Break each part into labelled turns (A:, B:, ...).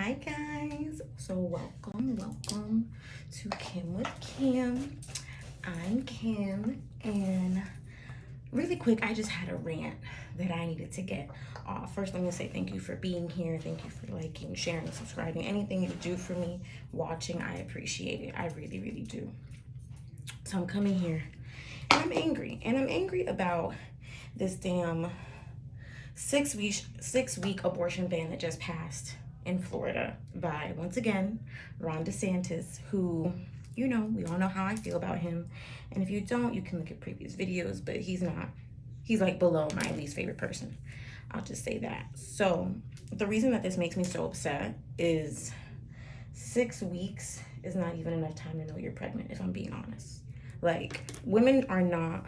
A: Hi guys, so welcome to Kim with Kim. I'm Kim, and really quick, I just had a rant that I needed to get off. First, let me say thank you for being here. Thank you for liking, sharing, subscribing. Anything you do for me, watching, I appreciate it. I really do. So I'm coming here, and I'm angry, about this damn 6 week abortion ban that just passed in Florida by, once again, Ron DeSantis, who, we all know how I feel about him. And if you don't, you can look at previous videos, but he's like below my least favorite person. I'll just say that. So the reason that this makes me so upset is 6 weeks is not even enough time to know you're pregnant, if I'm being honest. Like, women are not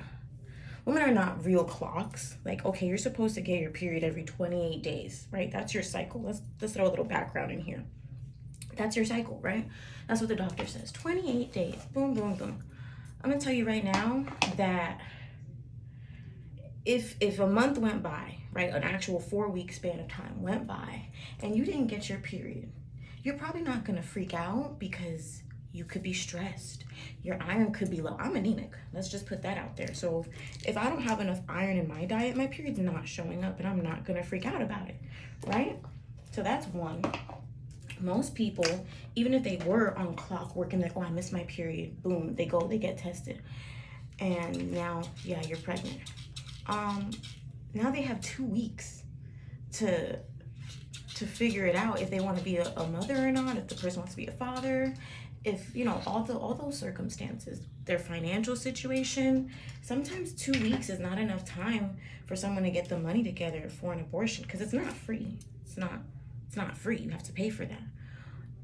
A: real clocks. Like, okay, you're supposed to get your period every 28 days, right? That's your cycle. Let's throw a little background in here. That's your cycle, right? That's what the doctor says. 28 days. Boom, boom, boom. I'm gonna tell you right now that if a month went by, right, an actual 4-week span of time went by, and you didn't get your period, you're probably not gonna freak out because you could be stressed. Your iron could be low. I'm anemic. Let's just put that out there. So if I don't have enough iron in my diet, my period's not showing up, and I'm not gonna freak out about it, right? So that's one. Most people, even if they were on clock working, like, oh, I missed my period, boom, they get tested, and now, yeah, you're pregnant. Now they have 2 weeks to figure it out if they want to be a mother or not, if the person wants to be a father, if all those circumstances, their financial situation. Sometimes 2 weeks is not enough time for someone to get the money together for an abortion, because it's not free. It's not free. You have to pay for that.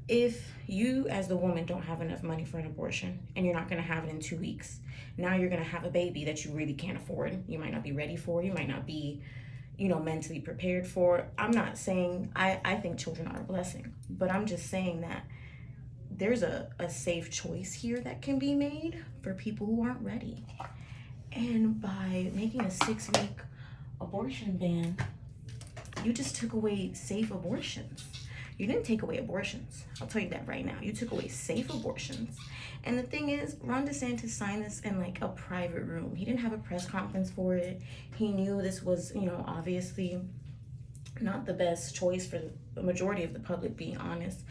A: If you as the woman don't have enough money for an abortion, and you're not going to have it in 2 weeks, now you're going to have a baby that you really can't afford. You might not be ready for. You might not be mentally prepared for. I'm not saying, I think children are a blessing, but I'm just saying that there's a safe choice here that can be made for people who aren't ready. And by making a 6-week abortion ban, you just took away safe abortions. You didn't take away abortions. I'll tell you that right now. You took away safe abortions. And the thing is, Ron DeSantis signed this in like a private room. He didn't have a press conference for it. He knew this was, obviously not the best choice for the majority of the public, being honest.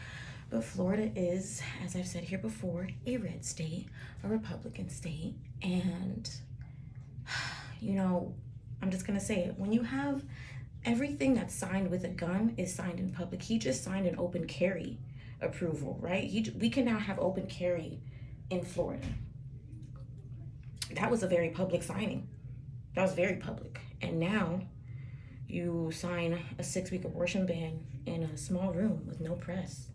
A: But Florida is, as I've said here before, a red state, a Republican state. And, I'm just going to say it. When you have everything that's signed with a gun is signed in public. He just signed an open carry approval, right? We can now have open carry in Florida. That was a very public signing. That was very public. And now you sign a 6-week abortion ban in a small room with no press.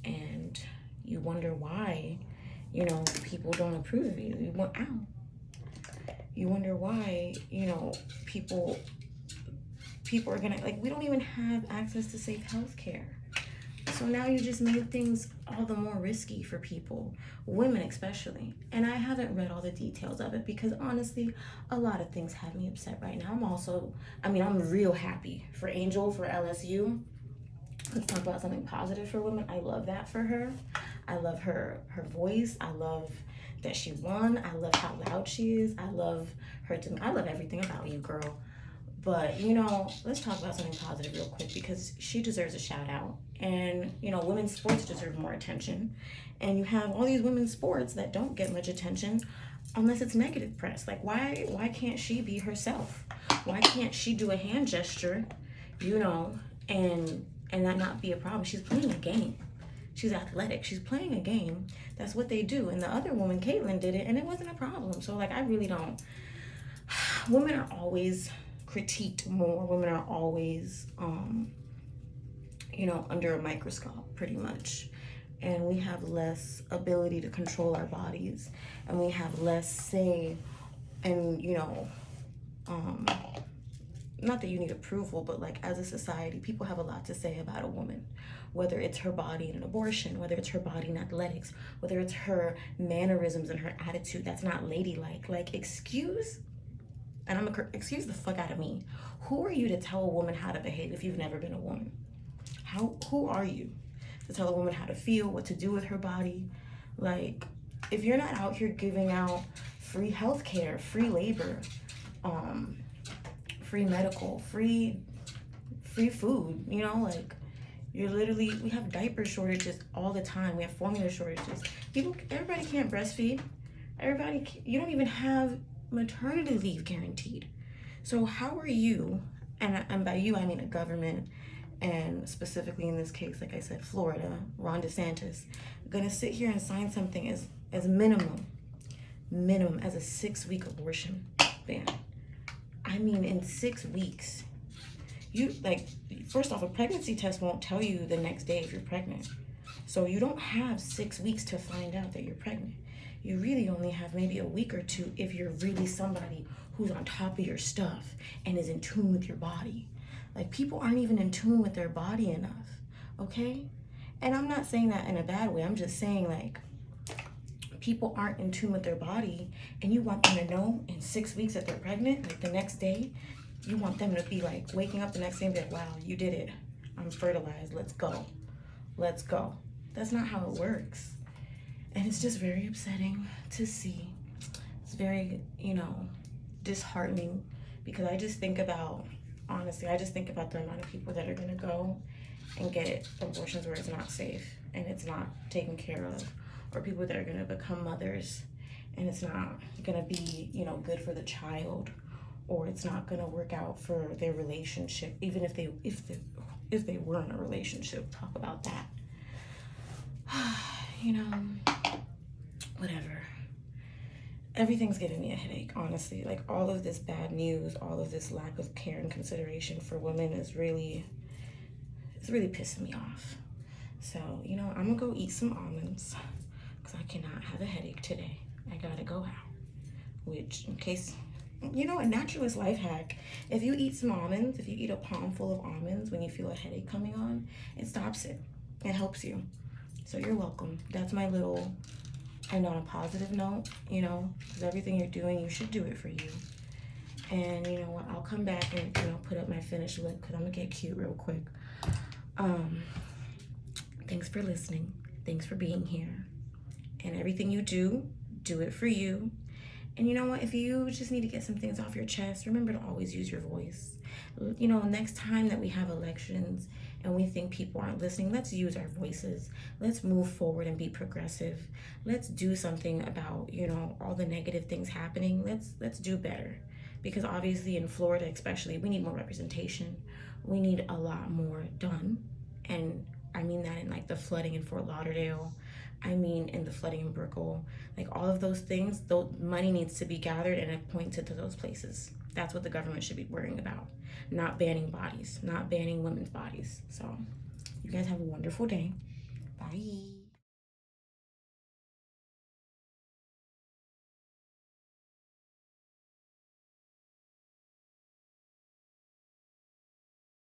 A: And you wonder why, people don't approve of you. You wonder why, people are gonna, like, we don't even have access to safe health care. So now you just made things all the more risky for people, women especially. And I haven't read all the details of it because honestly, a lot of things have me upset right now. I'm real happy for Angel, for LSU. Let's talk about something positive for women. I love that for her. I love her voice. I love that she won. I love how loud she is. I love her. I love everything about you, girl. But, let's talk about something positive real quick, because she deserves a shout out. And, women's sports deserve more attention. And you have all these women's sports that don't get much attention unless it's negative press. Like, why can't she be herself? Why can't she do a hand gesture, and that not be a problem? She's playing a game. She's athletic. She's playing a game. That's what they do. And the other woman, Caitlyn, did it, and it wasn't a problem. So, like, I really don't. Women are always critiqued more. Women are always, under a microscope, pretty much. And we have less ability to control our bodies. And we have less say. And, not that you need approval, but like as a society, people have a lot to say about a woman, whether it's her body in an abortion, whether it's her body in athletics, whether it's her mannerisms and her attitude that's not ladylike. Like, excuse the fuck out of me. Who are you to tell a woman how to behave if you've never been a woman? Who are you? to tell a woman how to feel, what to do with her body. Like, if you're not out here giving out free healthcare, free labor, free medical, free food, you know, like, you're literally, we have diaper shortages all the time. We have formula shortages. Everybody can't breastfeed. You don't even have maternity leave guaranteed. So how are you, and by you I mean a government, and specifically in this case, like I said, Florida, Ron DeSantis, gonna sit here and sign something as minimum as a 6-week abortion ban? I mean, in 6 weeks, first off, a pregnancy test won't tell you the next day if you're pregnant. So you don't have 6 weeks to find out that you're pregnant. You really only have maybe a week or two if you're really somebody who's on top of your stuff and is in tune with your body. Like, people aren't even in tune with their body enough, okay? And I'm not saying that in a bad way. I'm just saying, like, people aren't in tune with their body, and you want them to know in 6 weeks that they're pregnant, like the next day. You want them to be like waking up the next day and be like, wow, you did it. I'm fertilized. Let's go. Let's go. That's not how it works. And it's just very upsetting to see. It's very, disheartening, because I just think about, honestly, the amount of people that are going to go and get abortions where it's not safe and it's not taken care of, or people that are going to become mothers and it's not going to be, good for the child, or it's not going to work out for their relationship, even if they were in a relationship. Talk about that. Whatever. Everything's giving me a headache, honestly. Like, all of this bad news, all of this lack of care and consideration for women it's really pissing me off. So, I'm gonna go eat some almonds because I cannot have a headache today. I gotta go out. Which, in case, a naturalist life hack, if you eat some almonds, if you eat a palm full of almonds when you feel a headache coming on, it stops it. It helps you. So you're welcome. That's my little, and on a positive note, because everything you're doing, you should do it for you. And you know what, I'll come back and, put up my finished look because I'm gonna get cute real quick. Thanks for listening. Thanks for being here. And everything you do it for you. And you know what? If you just need to get some things off your chest, remember to always use your voice. Next time that we have elections and we think people aren't listening, let's use our voices. Let's move forward and be progressive. Let's do something about, all the negative things happening. Let's do better. Because obviously in Florida especially, we need more representation. We need a lot more done. And I mean that in like the flooding in Fort Lauderdale. I mean in the flooding in Brickell. Like, all of those things, money needs to be gathered and appointed to those places. That's what the government should be worrying about. Not banning bodies, not banning women's bodies. So you guys have a wonderful day. Bye.